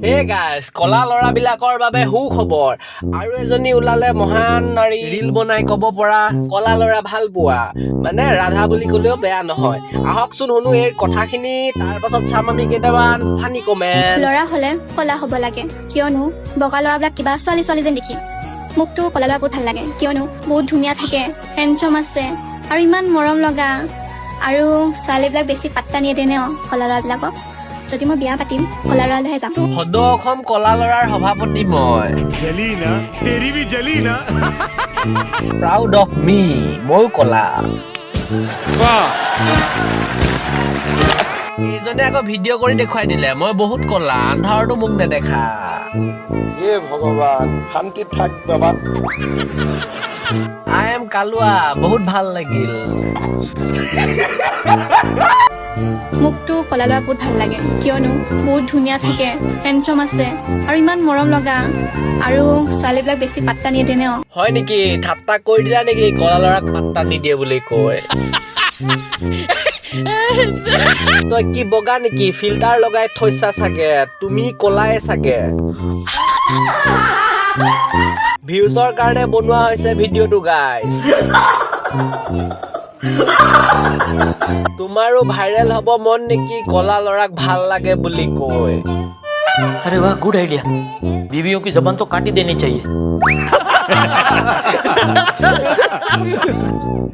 Hey guys, কলা ল'ৰাবিলাকৰ বাবে সুখবৰ। আৰু এজনী ওলালে মহান নাৰী, ৰীল বনাই ক'ব পৰা কলা ল'ৰা ভাল পোৱা, মানে ৰাধা বুলি ক'লেও বেয়া নহয়। আহকচোন শুনো এই কথাখিনি, তাৰ পাছত চাম আমি কেইটামান ফানি কমেন্ট। ল'ৰা হলে কলা হ'ব লাগে, কিয়নো বগা ল'ৰাবিলাক কিবা ছোৱালী ছোৱালী যেন দেখি। মোকতো কলা ল'ৰা বহুত ভাল লাগে, কিয়নো বহুত ধুনীয়া থাকে, হেণ্ডচম আছে আৰু ইমান মৰম লগা। আৰু ছোৱালীবিলাক বেছি পাত্তা নিদিয়ে ন কলা ল'ৰাবিলাকক। যদি মই বিয়া পাতিম কলা ল'ৰালৈহে যাম। সদ অসম কলা ল'ৰাৰ সভাপতি মই। প্ৰাউড অফ মি, ময়ো কলা। এইজনে আকৌ ভিডিঅ' কৰি দেখুৱাই দিলে মই বহুত কলা, আন্ধাৰতো মোক নেদেখা। হে ভগৱান, শান্তিত থাক বাবা। আই এম কালুৱা, বহুত ভাল লাগিল। মোকতো কলা ল'ৰা বহুত ভাল লাগে, কিয়নো বহুত ধুনীয়া থাকে, হেণ্ডচম আছে আৰু ইমান মৰম লগা। আৰু ছোৱালীবিলাক বেছি পাত্তা নিদিয়ে ন। হয় নেকি? ঠাট্টা কৰি দিলা নেকি কলা ল'ৰাক পাত্তা নিদিয়ে বুলি কয়? তই কি বগা নেকি? ফিল্টাৰ লগাই থৈছা চাগে, তুমি কলাই চাগে। ভিউজৰ কাৰণে বনোৱা হৈছে ভিডিঅ'টো গাইজ। তোমাৰো ভাইৰেল হ'ব মন নেকি কলা ল'ৰাক ভাল লাগে বুলি কয়? अरे वाह, गुड आइडिया। बीवियों की जबान तो काट ही देनी चाहिए।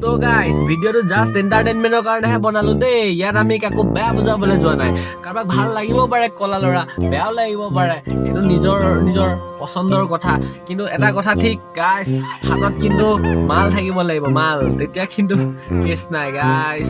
তো গাইজ, ভিডিঅ'টো জাষ্ট এণ্টাৰটেইনমেণ্টৰ কাৰণেহে বনালো দেই। ইয়াত আমি কাকো বেয়া বুজাবলৈ যোৱা নাই। কাৰোবাক ভাল লাগিব পাৰে কলা ল'ৰা, বেয়াও লাগিব পাৰে, এইটো নিজৰ নিজৰ পচন্দৰ কথা। কিন্তু এটা কথা ঠিক গাইজ, হাতত কিন্তু মাল থাকিব লাগিব, মাল, তেতিয়া কিন্তু কেছ নাই গাইজ।